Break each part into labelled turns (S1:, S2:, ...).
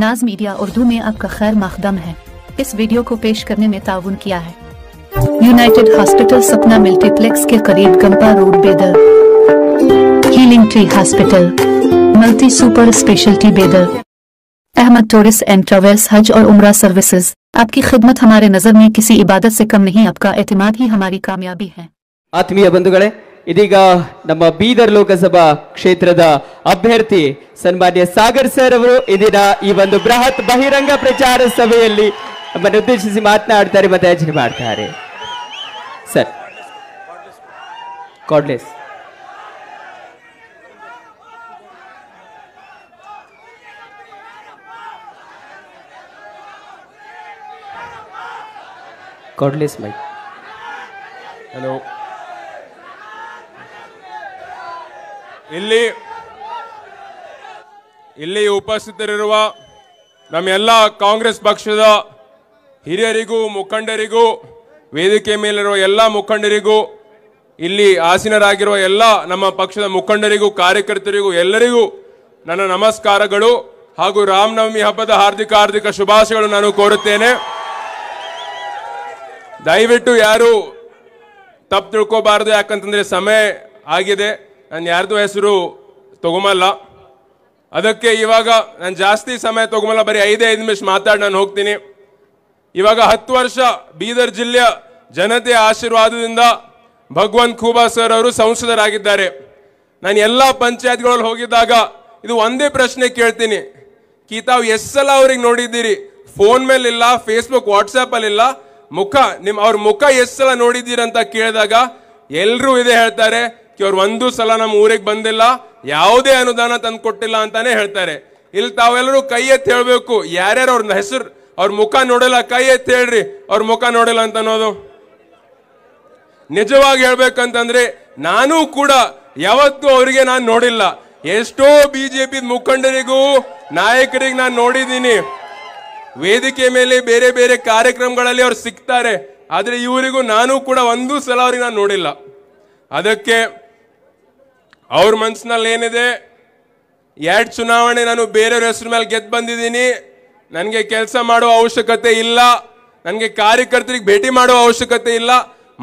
S1: नाज मीडिया उर्दू में आपका खैर मकदम है। इस वीडियो को पेश करने में ताउन किया है यूनाइटेड हॉस्पिटल सपना मल्टीप्लेक्स के करीब गंपा रोड बेदर, healing tree hospital, multi super speciality बेदर, अहमद टूरिस्ट एंड ट्रैवल्स हज और उम्रा सर्विसेज। आपकी खिदमत हमारे नजर में किसी इबादत से कम नहीं, आपका एतमाद ही हमारी कामयाबी है।
S2: ಆತ್ಮೀಯ ಬಂಧುಗಳೇ, ಇದೀಗ ನಮ್ಮ ಬೀದರ್ ಲೋಕಸಭಾ ಕ್ಷೇತ್ರದ ಅಭ್ಯರ್ಥಿ ಸನ್ಮಾನ್ಯ ಸಾಗರ್ ಸರ್ ಅವರು ಇಂದಿನ ಈ ಒಂದು ಬೃಹತ್ ಬಹಿರಂಗ ಪ್ರಚಾರ ಸಭೆಯಲ್ಲಿ ನಮ್ಮನ್ನು ಉದ್ದೇಶಿಸಿ ಮಾತನಾಡ್ತಾರೆ ಮತ್ತೆ ಯೋಚನೆ ಮಾಡ್ತಾರೆ. Sir cordless cordless mic.
S3: Hello, ಇಲ್ಲಿ ಉಪಸ್ಥಿತರಿರುವ ನಮ್ಮೆಲ್ಲ ಕಾಂಗ್ರೆಸ್ ಪಕ್ಷದ ಹಿರಿಯರಿಗೂ ಮುಖಂಡರಿಗೂ, ವೇದಿಕೆ ಮೇಲಿರುವ ಎಲ್ಲ ಮುಖಂಡರಿಗೂ, ಇಲ್ಲಿ ಆಸೀನರಾಗಿರುವ ಎಲ್ಲ ನಮ್ಮ ಪಕ್ಷದ ಮುಖಂಡರಿಗೂ, ಕಾರ್ಯಕರ್ತರಿಗೂ ಎಲ್ಲರಿಗೂ ನನ್ನ ನಮಸ್ಕಾರಗಳು ಹಾಗೂ ರಾಮನವಮಿ ಹಬ್ಬದ ಹಾರ್ದಿಕ ಶುಭಾಶಯಗಳು ನಾನು ಕೋರುತ್ತೇನೆ. ದಯವಿಟ್ಟು ಯಾರು ತಪ್ಪು ತಿಳ್ಕೋಬಾರದು, ಯಾಕಂತಂದ್ರೆ ಸಮಯ ಆಗಿದೆ. ನಾನು ಯಾರ್ದು ಹೆಸರು ತಗೊಂಬಲ್ಲ, ಅದಕ್ಕೆ ಇವಾಗ ನಾನು ಜಾಸ್ತಿ ಸಮಯ ತಗೊಂಬಲ್ಲ, ಬರೀ 5 ನಿಮಿಷ ಮಾತಾಡಿ ನಾನು ಹೋಗ್ತೀನಿ. ಇವಾಗ 10 ವರ್ಷ ಬೀದರ್ ಜಿಲ್ಲೆಯ ಜನತೆಯ ಆಶೀರ್ವಾದದಿಂದ ಭಗವಂತ್ ಖೂಬಾ ಸರ್ ಅವರು ಸಂಸದರಾಗಿದ್ದಾರೆ. ನಾನು ಎಲ್ಲ ಪಂಚಾಯತ್ಗಳಲ್ಲಿ ಹೋಗಿದ್ದಾಗ ಇದು ಒಂದೇ ಪ್ರಶ್ನೆ ಕೇಳ್ತೀನಿ, ತಾವು ಎಷ್ಟು ಸಲ ಅವ್ರಿಗೆ ನೋಡಿದ್ದೀರಿ? ಫೋನ್ ಮೇಲಿಲ್ಲ, ಫೇಸ್ಬುಕ್ ವಾಟ್ಸ್ಆಪ್ ಅಲ್ಲಿಲ್ಲ, ಅವ್ರ ಮುಖ ಎಷ್ಟು ಸಲ ನೋಡಿದ್ದೀರಿ ಅಂತ ಕೇಳಿದಾಗ ಎಲ್ಲರೂ ಇದೇ ಹೇಳ್ತಾರೆ, ಅವ್ರು ಒಂದು ಸಲ ನಮ್ಮ ಊರಿಗೆ ಬಂದಿಲ್ಲ, ಯಾವುದೇ ಅನುದಾನ ತಂದು ಕೊಟ್ಟಿಲ್ಲ ಅಂತಾನೆ ಹೇಳ್ತಾರೆ. ಇಲ್ಲಿ ತಾವೆಲ್ಲರೂ ಕೈ ಎತ್ತಿ ಹೇಳ್ಬೇಕು, ಯಾರ್ಯಾರು ಅವ್ರ ಹೆಸರು ಅವ್ರ ಮುಖ ನೋಡಿಲ್ಲ ಕೈ ಎತ್ತಿ ಹೇಳ್ರಿ, ಅವ್ರ ಮುಖ ನೋಡಿಲ್ಲ ಅಂತ ಅನ್ನೋದು. ನಿಜವಾಗಿ ಹೇಳ್ಬೇಕಂತಂದ್ರೆ ನಾನು ಕೂಡ ಯಾವತ್ತೂ ಅವರಿಗೆ ನಾನು ನೋಡಿಲ್ಲ. ಎಷ್ಟೋ ಬಿಜೆಪಿ ಮುಖಂಡರಿಗೂ ನಾಯಕರಿಗೆ ನಾನು ನೋಡಿದ್ದೀನಿ, ವೇದಿಕೆ ಮೇಲೆ ಬೇರೆ ಬೇರೆ ಕಾರ್ಯಕ್ರಮಗಳಲ್ಲಿ ಅವ್ರು ಸಿಗ್ತಾರೆ, ಆದ್ರೆ ಇವರಿಗೂ ನಾನು ಕೂಡ ಒಂದು ಸಲ ಅವ್ರಿಗೆ ನಾನು ನೋಡಿಲ್ಲ. ಅದಕ್ಕೆ ಅವ್ರ ಮನಸ್ಸಿನಲ್ಲಿ ಏನಿದೆ, 2 ಚುನಾವಣೆ ನಾನು ಬೇರೆಯವ್ರ ಹೆಸರು ಮೇಲೆ ಗೆದ್ದು ಬಂದಿದ್ದೀನಿ, ನನಗೆ ಕೆಲಸ ಮಾಡುವ ಅವಶ್ಯಕತೆ ಇಲ್ಲ, ನನಗೆ ಕಾರ್ಯಕರ್ತರಿಗೆ ಭೇಟಿ ಮಾಡುವ ಅವಶ್ಯಕತೆ ಇಲ್ಲ,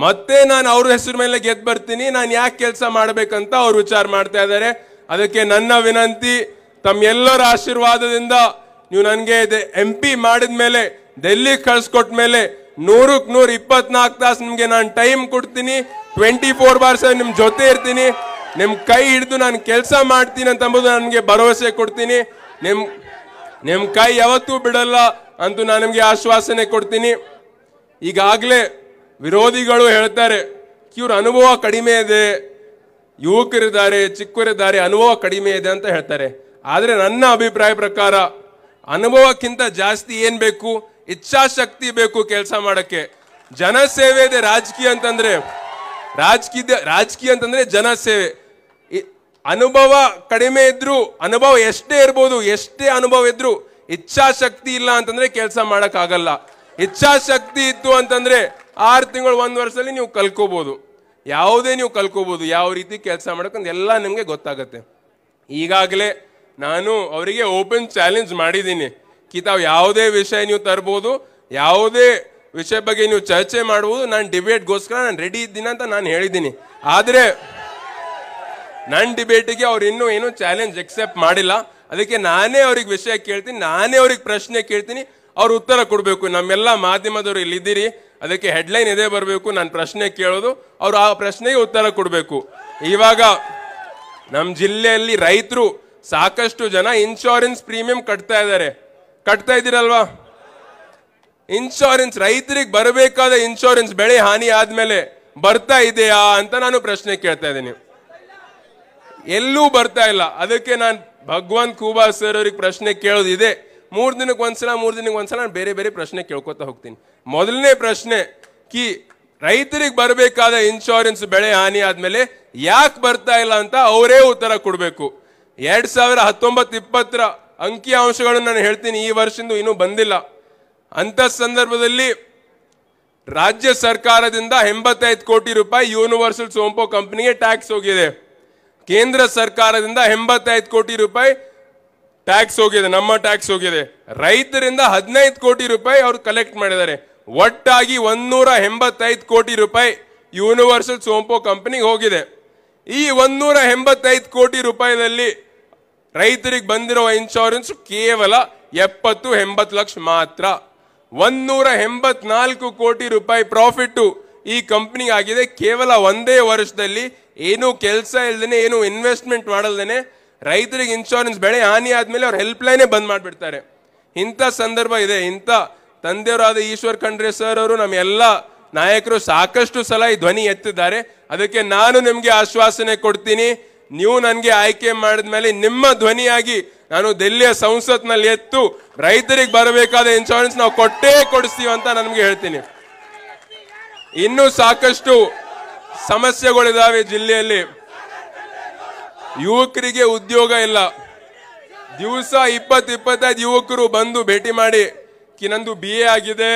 S3: ಮತ್ತೆ ನಾನು ಅವ್ರ ಹೆಸರು ಮೇಲೆ ಗೆದ್ದು ಬರ್ತೀನಿ, ನಾನು ಯಾಕೆ ಕೆಲಸ ಮಾಡಬೇಕಂತ ಅವ್ರು ವಿಚಾರ ಮಾಡ್ತಾ ಇದ್ದಾರೆ. ಅದಕ್ಕೆ ನನ್ನ ವಿನಂತಿ, ತಮ್ಮೆಲ್ಲರ ಆಶೀರ್ವಾದದಿಂದ ನೀವು ನನಗೆ MP ಮಾಡಿದ ಮೇಲೆ, ಡೆಲ್ಲಿಗೆ ಕಳ್ಸಿಕೊಟ್ಟ ಮೇಲೆ 100ಕ್ಕೆ 100 24 ತಾಸು ನಿಮ್ಗೆ ನಾನು ಟೈಮ್ ಕೊಡ್ತೀನಿ, 24/7 ನಿಮ್ ಜೊತೆ ಇರ್ತೀನಿ, ನಿಮ್ ಕೈ ಹಿಡಿದು ನಾನು ಕೆಲಸ ಮಾಡ್ತೀನಿ ಅಂತ ಅಂಬುದು ನನಗೆ ಭರವಸೆ ಕೊಡ್ತೀನಿ. ನಿಮ್ ಕೈ ಯಾವತ್ತೂ ಬಿಡಲ್ಲ ಅಂತೂ ನಾನು ನಿಮ್ಗೆ ಆಶ್ವಾಸನೆ ಕೊಡ್ತೀನಿ. ಈಗಾಗಲೇ ವಿರೋಧಿಗಳು ಹೇಳ್ತಾರೆ ಇವ್ರ ಅನುಭವ ಕಡಿಮೆ ಇದೆ, ಯುವಕರಿದ್ದಾರೆ, ಚಿಕ್ಕವರಿದ್ದಾರೆ, ಅನುಭವ ಕಡಿಮೆ ಇದೆ ಅಂತ ಹೇಳ್ತಾರೆ. ಆದ್ರೆ ನನ್ನ ಅಭಿಪ್ರಾಯ ಪ್ರಕಾರ ಅನುಭವಕ್ಕಿಂತ ಜಾಸ್ತಿ ಏನ್ ಬೇಕು? ಇಚ್ಛಾಶಕ್ತಿ ಬೇಕು ಕೆಲಸ ಮಾಡಕ್ಕೆ. ಜನಸೇವೆ ಇದೆ. ರಾಜಕೀಯ ಅಂತಂದ್ರೆ ಜನಸೇವೆ. ಅನುಭವ ಕಡಿಮೆ ಇದ್ರು, ಅನುಭವ ಎಷ್ಟೇ ಇರ್ಬೋದು, ಎಷ್ಟೇ ಅನುಭವ ಇದ್ರು ಇಚ್ಛಾಶಕ್ತಿ ಇಲ್ಲ ಅಂತಂದ್ರೆ ಕೆಲಸ ಮಾಡಕ್ ಆಗಲ್ಲ. ಇಚ್ಛಾಶಕ್ತಿ ಇತ್ತು ಅಂತಂದ್ರೆ 6 ತಿಂಗಳು 1 ವರ್ಷದಲ್ಲಿ ನೀವು ಕಲ್ಕೋಬಹುದು, ಯಾವುದೇ ನೀವು ಕಲ್ಕೋಬಹುದು, ಯಾವ ರೀತಿ ಕೆಲಸ ಮಾಡಕ್ಕಂತ ಎಲ್ಲ ನಿಮ್ಗೆ ಗೊತ್ತಾಗತ್ತೆ. ಈಗಾಗಲೇ ನಾನು ಅವರಿಗೆ ಓಪನ್ ಚಾಲೆಂಜ್ ಮಾಡಿದ್ದೀನಿ, ತಾವು ಯಾವುದೇ ವಿಷಯ ನೀವು ತರ್ಬೋದು, ಯಾವುದೇ ವಿಷಯ ಬಗ್ಗೆ ನೀವು ಚರ್ಚೆ ಮಾಡಬಹುದು, ನಾನು ಡಿಬೇಟ್ಗೋಸ್ಕರ ನಾನು ರೆಡಿ ಇದ್ದೀನಿ ಅಂತ ನಾನು ಹೇಳಿದ್ದೀನಿ. ಆದ್ರೆ ನನ್ನ ಡಿಬೇಟಿಗೆ ಅವ್ರು ಇನ್ನೂ ಏನು ಚಾಲೆಂಜ್ ಎಕ್ಸೆಪ್ಟ್ ಮಾಡಿಲ್ಲ. ಅದಕ್ಕೆ ನಾನೇ ಅವ್ರಿಗೆ ವಿಷಯ ಕೇಳ್ತೀನಿ, ನಾನೇ ಅವ್ರಿಗೆ ಪ್ರಶ್ನೆ ಕೇಳ್ತೀನಿ, ಅವ್ರು ಉತ್ತರ ಕೊಡಬೇಕು. ನಮ್ಮೆಲ್ಲ ಮಾಧ್ಯಮದವರು ಇಲ್ಲಿದ್ದೀರಿ, ಅದಕ್ಕೆ ಹೆಡ್ಲೈನ್ ಇದೇ ಬರಬೇಕು, ನಾನು ಪ್ರಶ್ನೆ ಕೇಳೋದು, ಅವ್ರು ಆ ಪ್ರಶ್ನೆಗೆ ಉತ್ತರ ಕೊಡಬೇಕು. ಇವಾಗ ನಮ್ಮ ಜಿಲ್ಲೆಯಲ್ಲಿ ರೈತರು ಸಾಕಷ್ಟು ಜನ ಇನ್ಶೂರೆನ್ಸ್ ಪ್ರೀಮಿಯಂ ಕಟ್ತಾ ಇದ್ದೀರಲ್ವಾ? ಇನ್ಶೂರೆನ್ಸ್, ರೈತರಿಗೆ ಬರಬೇಕಾದ ಇನ್ಶೂರೆನ್ಸ್ ಬೆಳೆ ಹಾನಿ ಆದ್ಮೇಲೆ ಬರ್ತಾ ಇದೆಯಾ ಅಂತ ನಾನು ಪ್ರಶ್ನೆ ಕೇಳ್ತಾ ಇದ್ದೀನಿ. ಎಲ್ಲೂ ಬರ್ತಾ ಇಲ್ಲ. ಅದಕ್ಕೆ ನಾನು ಭಗವಂತ್ ಖೂಬಾ ಸರ್ ಅವ್ರಿಗೆ ಪ್ರಶ್ನೆ ಕೇಳೋದಿದೆ. 3 ದಿನಕ್ಕೆ ಒಂದ್ಸಲ ನಾನು ಬೇರೆ ಬೇರೆ ಪ್ರಶ್ನೆ ಕೇಳ್ಕೊತಾ ಹೋಗ್ತೀನಿ. ಮೊದಲನೇ ಪ್ರಶ್ನೆ, ರೈತರಿಗೆ ಬರಬೇಕಾದ ಇನ್ಶೂರೆನ್ಸ್ ಬೆಳೆ ಹಾನಿ ಆದ್ಮೇಲೆ ಯಾಕೆ ಬರ್ತಾ ಇಲ್ಲ ಅಂತ ಅವರೇ ಉತ್ತರ ಕೊಡಬೇಕು. 2019-20 ಅಂಕಿ ಅಂಶಗಳನ್ನು ನಾನು ಹೇಳ್ತೀನಿ, ಈ ವರ್ಷದಿಂದ ಇನ್ನೂ ಬಂದಿಲ್ಲ. ಅಂತ ಸಂದರ್ಭದಲ್ಲಿ ರಾಜ್ಯ ಸರ್ಕಾರದಿಂದ 85 ಕೋಟಿ ರೂಪಾಯಿ ಯೂನಿವರ್ಸಲ್ ಸೋಂಪೋ ಕಂಪನಿಗೆ ಟ್ಯಾಕ್ಸ್ ಹೋಗಿದೆ. ಕೇಂದ್ರ ಸರ್ಕಾರದಿಂದ 85 ಕೋಟಿ ರೂಪಾಯಿ ಟ್ಯಾಕ್ಸ್ ಹೋಗಿದೆ, ನಮ್ಮ ಟ್ಯಾಕ್ಸ್ ಹೋಗಿದೆ. ರೈತರಿಂದ 15 ಕೋಟಿ ರೂಪಾಯಿ ಅವ್ರು ಕಲೆಕ್ಟ್ ಮಾಡಿದ್ದಾರೆ. ಒಟ್ಟಾಗಿ 185 ಕೋಟಿ ರೂಪಾಯಿ ಯೂನಿವರ್ಸಲ್ ಸೋಂಪೋ ಕಂಪನಿಗೆ ಹೋಗಿದೆ. ಈ 185 ಕೋಟಿ ರೂಪಾಯಿನಲ್ಲಿ ರೈತರಿಗೆ ಬಂದಿರೋ ಇನ್ಶೂರೆನ್ಸ್ ಕೇವಲ 70-80 ಲಕ್ಷ ಮಾತ್ರ. 184 ಕೋಟಿ ರೂಪಾಯಿ ಪ್ರಾಫಿಟ್ ಈ ಕಂಪನಿಗೆ ಆಗಿದೆ. ಕೇವಲ ಒಂದೇ ವರ್ಷದಲ್ಲಿ ಏನು ಕೆಲಸ ಇಲ್ದೇನೆ, ಏನು ಇನ್ವೆಸ್ಟ್ಮೆಂಟ್ ಮಾಡಲ್ದೇನೆ ರೈತರಿಗೆ ಇನ್ಶೂರೆನ್ಸ್ ಬೆಳೆ ಹಾನಿ ಆದ್ಮೇಲೆ ಅವ್ರ ಹೆಲ್ಪ್ ಲೈನೇ ಬಂದ್ ಮಾಡ್ಬಿಡ್ತಾರೆ. ಇಂಥ ಸಂದರ್ಭ ಇದೆ. ಇಂಥ ತಂದೆಯವರಾದ ಈಶ್ವರ್ ಖಂಡ್ರೆ ಸರ್ ಅವರು ನಮ್ಮ ಎಲ್ಲ ನಾಯಕರು ಸಾಕಷ್ಟು ಸಲ ಈ ಧ್ವನಿ ಎತ್ತಿದ್ದಾರೆ. ಅದಕ್ಕೆ ನಾನು ನಿಮ್ಗೆ ಆಶ್ವಾಸನೆ ಕೊಡ್ತೀನಿ, ನೀವು ನನಗೆ ಆಯ್ಕೆ ಮಾಡಿದ್ಮೇಲೆ ನಿಮ್ಮ ಧ್ವನಿಯಾಗಿ ನಾನು ದೆಹಲಿಯ ಸಂಸತ್ನಲ್ಲಿ ಎತ್ತು ರೈತರಿಗೆ ಬರಬೇಕಾದ ಇನ್ಶೂರೆನ್ಸ್ ನಾವು ಕೊಟ್ಟೇ ಕೊಡಿಸ್ತೀವಿ ಅಂತ ನನಗೆ ಹೇಳ್ತೀನಿ. ಇನ್ನೂ ಸಾಕಷ್ಟು ಸಮಸ್ಯೆಗಳಿದಾವೆ ಜಿಲ್ಲೆಯಲ್ಲಿ. ಯುವಕರಿಗೆ ಉದ್ಯೋಗ ಇಲ್ಲ. ದಿವಸ 20-25 ಯುವಕರು ಬಂದು ಭೇಟಿ ಮಾಡಿ ನಂದು BA ಆಗಿದೆ,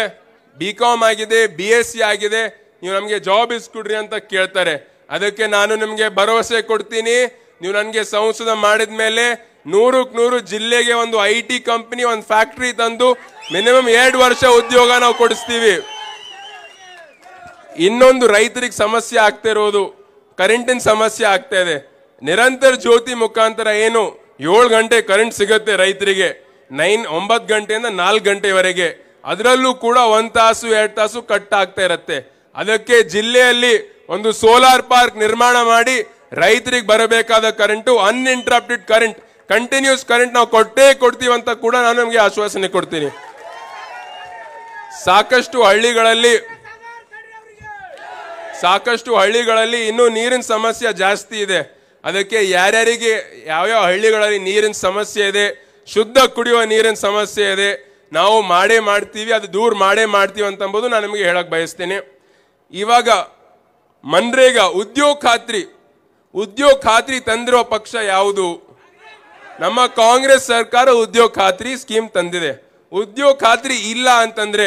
S3: BCom ಆಗಿದೆ, BSc ಆಗಿದೆ, ನೀವು ನಮಗೆ ಜಾಬ್ ಇಸ್ಕೊಡ್ರಿ ಅಂತ ಕೇಳ್ತಾರೆ. ಅದಕ್ಕೆ ನಾನು ನಿಮಗೆ ಭರವಸೆ ಕೊಡ್ತೀನಿ, ನೀವು ನನಗೆ ಸಂಸದ ಮಾಡಿದ ಮೇಲೆ 100ಕ್ಕೆ 100 ಜಿಲ್ಲೆಗೆ ಒಂದು IT ಕಂಪನಿ, ಒಂದು ಫ್ಯಾಕ್ಟರಿ ತಂದು ಮಿನಿಮಮ್ 2 ವರ್ಷ ಉದ್ಯೋಗ ನಾವು ಕೊಡಿಸ್ತೀವಿ. ಇನ್ನೊಂದು ರೈತರಿಗೆ ಸಮಸ್ಯೆ ಆಗ್ತಾ ಇರೋದು ಕರೆಂಟಿನ ಸಮಸ್ಯೆ ಆಗ್ತಾ ಇದೆ. ನಿರಂತರ ಜ್ಯೋತಿ ಮುಖಾಂತರ ಏನು 7 ಗಂಟೆ ಕರೆಂಟ್ ಸಿಗುತ್ತೆ ರೈತರಿಗೆ, 9 ಗಂಟೆಯಿಂದ 4 ಗಂಟೆವರೆಗೆ. ಅದರಲ್ಲೂ ಕೂಡ 1 ತಾಸು 2 ತಾಸು ಕಟ್ ಆಗ್ತಾ ಇರುತ್ತೆ. ಅದಕ್ಕೆ ಜಿಲ್ಲೆಯಲ್ಲಿ ಒಂದು ಸೋಲಾರ್ ಪಾರ್ಕ್ ನಿರ್ಮಾಣ ಮಾಡಿ ರೈತರಿಗೆ ಬರಬೇಕಾದ current uninterrupted current, continuous current ನಾವು ಕೊಟ್ಟೇ ಕೊಡ್ತೀವಿ ಅಂತ ಕೂಡ ನಾನು ನಿಮಗೆ ಆಶ್ವಾಸನೆ ಕೊಡ್ತೀನಿ. ಸಾಕಷ್ಟು ಹಳ್ಳಿಗಳಲ್ಲಿ ಇನ್ನೂ ನೀರಿನ ಸಮಸ್ಯೆ ಜಾಸ್ತಿ ಇದೆ. ಅದಕ್ಕೆ ಯಾರ್ಯಾರಿಗೆ ಯಾವ್ಯಾವ ಹಳ್ಳಿಗಳಲ್ಲಿ ನೀರಿನ ಸಮಸ್ಯೆ ಇದೆ, ಶುದ್ಧ ಕುಡಿಯುವ ನೀರಿನ ಸಮಸ್ಯೆ ಇದೆ, ನಾವು ಮಾಡೇ ಮಾಡ್ತೀವಿ, ಅದು ದೂರ ಮಾಡೇ ಮಾಡ್ತೀವಿ ಅಂತಂಬುದು ನಾನು ನಿಮಗೆ ಹೇಳಕ್ ಬಯಸ್ತೇನೆ. ಇವಾಗ ಮನ್ರೇಗಾ ಉದ್ಯೋಗ ಖಾತ್ರಿ ತಂದಿರೋ ಪಕ್ಷ ಯಾವುದು? ನಮ್ಮ ಕಾಂಗ್ರೆಸ್ ಸರ್ಕಾರ ಉದ್ಯೋಗ ಖಾತ್ರಿ ಸ್ಕೀಮ್ ತಂದಿದೆ. ಉದ್ಯೋಗ ಖಾತ್ರಿ ಇಲ್ಲ ಅಂತಂದ್ರೆ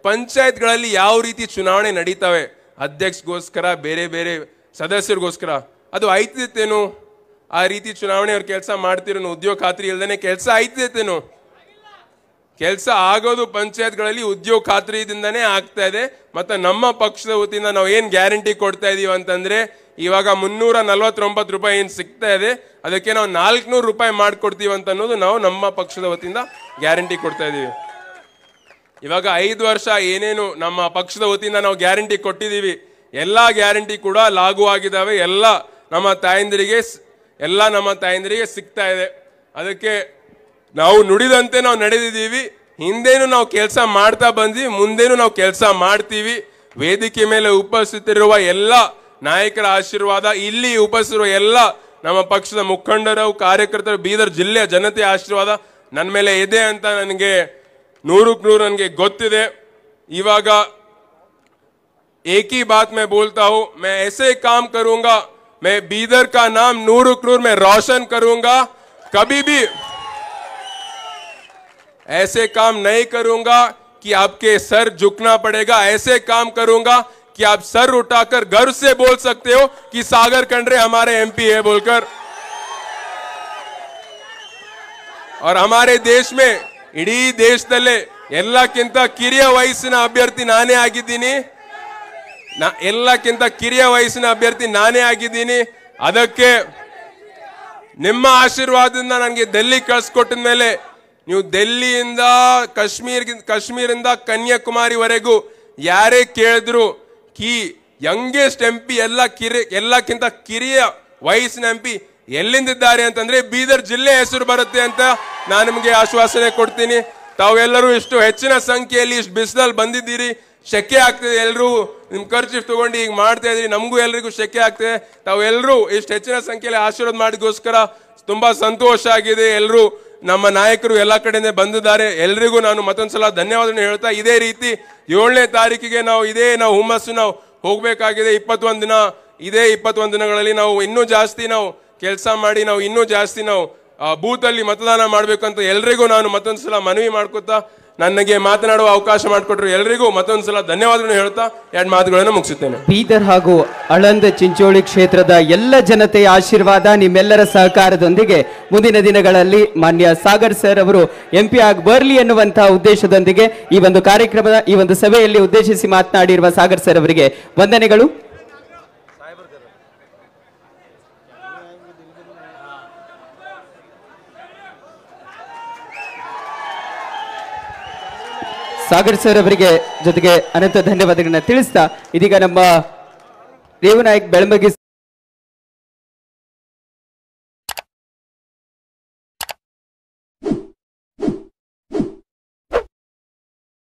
S3: ಪಂಚಾಯತ್ಗಳಲ್ಲಿ ಯಾವ ರೀತಿ ಚುನಾವಣೆ ನಡೀತವೆ, ಅಧ್ಯಕ್ಷಗೋಸ್ಕರ ಬೇರೆ ಬೇರೆ ಸದಸ್ಯರಿಗೋಸ್ಕರ, ಅದು ಆಯ್ತಿದ್ದೇನು? ಆ ರೀತಿ ಚುನಾವಣೆ ಅವ್ರು ಕೆಲಸ ಮಾಡ್ತಿರೋ ಉದ್ಯೋಗ ಖಾತ್ರಿ ಇಲ್ದೇನೆ ಕೆಲಸ ಆಯ್ತಿದ್ದೇನು? ಕೆಲಸ ಆಗೋದು ಪಂಚಾಯತ್ಗಳಲ್ಲಿ ಉದ್ಯೋಗ ಖಾತ್ರಿಯಿಂದನೇ ಆಗ್ತಾ ಇದೆ. ಮತ್ತೆ ನಮ್ಮ ಪಕ್ಷದ ವತಿಯಿಂದ ನಾವು ಏನ್ ಗ್ಯಾರಂಟಿ ಕೊಡ್ತಾ ಇದೀವಿ ಅಂತಂದ್ರೆ, ಇವಾಗ 349 ರೂಪಾಯಿ ಏನ್ ಸಿಗ್ತಾ ಇದೆ ಅದಕ್ಕೆ ನಾವು 400 ರೂಪಾಯಿ ಮಾಡ್ಕೊಡ್ತೀವಿ ಅಂತ ಅನ್ನೋದು ನಾವು ನಮ್ಮ ಪಕ್ಷದ ವತಿಯಿಂದ ಗ್ಯಾರಂಟಿ ಕೊಡ್ತಾ ಇದೀವಿ. ಇವಾಗ 5 ವರ್ಷ ಏನೇನು ನಮ್ಮ ಪಕ್ಷದ ವತಿಯಿಂದ ನಾವು ಗ್ಯಾರಂಟಿ ಕೊಟ್ಟಿದ್ದೀವಿ, ಎಲ್ಲಾ ಗ್ಯಾರಂಟಿ ಕೂಡ ಲಾಗೂ ಆಗಿದ್ದಾವೆ. ಎಲ್ಲ ನಮ್ಮ ತಾಯಂದಿರಿಗೆ ಸಿಗ್ತಾ ಇದೆ. ಅದಕ್ಕೆ ನಾವು ನುಡಿದಂತೆ ನಾವು ನಡೆದಿದ್ದೀವಿ. ಹಿಂದೇನು ನಾವು ಕೆಲಸ ಮಾಡ್ತಾ ಬಂದ್ವಿ, ಮುಂದೇನು ನಾವು ಕೆಲಸ ಮಾಡ್ತೀವಿ. ವೇದಿಕೆ ಮೇಲೆ ಉಪಸ್ಥಿತರಿರುವ ಎಲ್ಲ ನಾಯಕರ ಆಶೀರ್ವಾದ, ಇಲ್ಲಿ ಉಪಸ್ಥಿತರುವ ಎಲ್ಲ ನಮ್ಮ ಪಕ್ಷದ ಮುಖಂಡರು, ಕಾರ್ಯಕರ್ತರು, ಬೀದರ್ ಜಿಲ್ಲೆಯ ಜನತೆಯ ಆಶೀರ್ವಾದ ನನ್ನ ಮೇಲೆ ಇದೆ ಅಂತ ನನಗೆ 100ಕ್ಕೆ 100 ನನಗೆ ಗೊತ್ತಿದೆ. ಇವಾಗ एक ही बात मैं बोलता हूं, मैं ऐसे काम करूंगा, मैं बीदर का नाम 100ಕ್ಕೆ 100 में रोशन करूंगा. कभी भी ऐसे काम नहीं करूंगा कि आपके सर झुकना पड़ेगा. ऐसे काम करूंगा कि आप सर उठाकर गर्व से बोल सकते हो कि सागर खंड्रे हमारे MP है बोलकर. और हमारे देश में इडी ದೇಶದಲ್ಲೇ ಎಲ್ಲಕ್ಕಿಂತ ಕಿರಿಯ ವಯಸ್ಸಿನ ಅಭ್ಯರ್ಥಿ ನಾನೇ ಆಗಿದ್ದೀನಿ. ಎಲ್ಲಕ್ಕಿಂತ ಕಿರಿಯ ವಯಸ್ಸಿನ ಅಭ್ಯರ್ಥಿ ನಾನೇ ಆಗಿದ್ದೀನಿ. ಅದಕ್ಕೆ ನಿಮ್ಮ ಆಶೀರ್ವಾದದಿಂದ ನನಗೆ ಡೆಲ್ಲಿ ಕಳಿಸ್ಕೊಟ್ಟಿದ ಮೇಲೆ ನೀವು ಡೆಲ್ಲಿಯಿಂದ ಕಾಶ್ಮೀರಿಂದ ಕನ್ಯಾಕುಮಾರಿವರೆಗೂ ಯಾರೇ ಕೇಳಿದ್ರು ಕಿ ಯಂಗೆಸ್ಟ್ MP ಎಲ್ಲಕ್ಕಿಂತ ಕಿರಿಯ ವಯಸ್ಸಿನ MP ಎಲ್ಲಿಂದಿದ್ದಾರೆ ಅಂತಂದ್ರೆ ಬೀದರ್ ಜಿಲ್ಲೆ ಹೆಸರು ಬರುತ್ತೆ ಅಂತ ನಾನು ನಿಮಗೆ ಆಶ್ವಾಸನೆ ಕೊಡ್ತೀನಿ. ತಾವೆಲ್ಲರೂ ಇಷ್ಟು ಹೆಚ್ಚಿನ ಸಂಖ್ಯೆಯಲ್ಲಿ ಇಷ್ಟು ಬಿಸಿಲಲ್ಲಿ ಬಂದಿದ್ದೀರಿ, ಶೆಕೆ ಆಗ್ತಿದೆ, ಎಲ್ಲರೂ ನಿಮ್ ಖರ್ಚು ತಗೊಂಡು ಈಗ ಮಾಡ್ತಾ ಇದ್ರಿ, ನಮಗೂ ಎಲ್ರಿಗೂ ಶೆಕೆ ಆಗ್ತಿದೆ. ತಾವೆಲ್ಲರೂ ಇಷ್ಟು ಹೆಚ್ಚಿನ ಸಂಖ್ಯೆಯಲ್ಲಿ ಆಶೀರ್ವಾದ ಮಾಡಿಗೋಸ್ಕರ ತುಂಬಾ ಸಂತೋಷ ಆಗಿದೆ. ಎಲ್ಲರೂ ನಮ್ಮ ನಾಯಕರು ಎಲ್ಲ ಕಡೆಯಿಂದ ಬಂದಿದ್ದಾರೆ. ಎಲ್ರಿಗೂ ನಾನು ಮತ್ತೊಂದ್ಸಲ ಧನ್ಯವಾದ ಹೇಳ್ತಾ, ಇದೇ ರೀತಿ 7ನೇ ತಾರೀಕಿಗೆ ನಾವು ಹುಮ್ಮಸ್ಸು ನಾವು ಹೋಗ್ಬೇಕಾಗಿದೆ. 21 ದಿನ, ಇದೇ 21 ದಿನಗಳಲ್ಲಿ ನಾವು ಇನ್ನೂ ಜಾಸ್ತಿ ನಾವು ಕೆಲಸ ಮಾಡಿ ಇನ್ನೂ ಜಾಸ್ತಿ ನಾವು ಬೂತ್ ಅಲ್ಲಿ ಮತದಾನ ಮಾಡ್ಬೇಕಂತ ಎಲ್ರಿಗೂ ನಾನು ಮತ್ತೊಂದ್ಸಲ ಮನವಿ ಮಾಡ್ಕೊತಾ ನನಗೆ ಮಾತನಾಡುವ ಅವಕಾಶ ಮಾಡಿಕೊಟ್ರು ಎಲ್ಲರಿಗೂ ಮತ್ತೊಂದ್ಸಲ ಧನ್ಯವಾದಗಳನ್ನು ಹೇಳ್ತಾ 2 ಮಾತುಗಳನ್ನು ಮುಗಿಸುತ್ತೇನೆ.
S2: ಬೀದರ್ ಹಾಗೂ ಆಳಂದ ಚಿಂಚೋಳಿ ಕ್ಷೇತ್ರದ ಎಲ್ಲ ಜನತೆಯ ಆಶೀರ್ವಾದ ನಿಮ್ಮೆಲ್ಲರ ಸಹಕಾರದೊಂದಿಗೆ ಮುಂದಿನ ದಿನಗಳಲ್ಲಿ ಮಾನ್ಯ ಸಾಗರ್ ಸರ್ ಅವರು MP ಆಗಿ ಬರಲಿ ಎನ್ನುವಂತಹ ಉದ್ದೇಶದೊಂದಿಗೆ ಈ ಒಂದು ಕಾರ್ಯಕ್ರಮದ ಈ ಒಂದು ಸಭೆಯಲ್ಲಿ ಉದ್ದೇಶಿಸಿ ಮಾತನಾಡಿರುವ ಸಾಗರ್ ಸರ್ ಅವರಿಗೆ ವಂದನೆಗಳು. ಸಾಗರ್ ಸರ್ ಅವರಿಗೆ ಜೊತೆಗೆ ಅನಂತ ಧನ್ಯವಾದಗಳನ್ನ ತಿಳಿಸ್ತಾ ಇದೀಗ ನಮ್ಮ ರೇವನಾಯಕ್ ಬೆಳಂಬಗಿ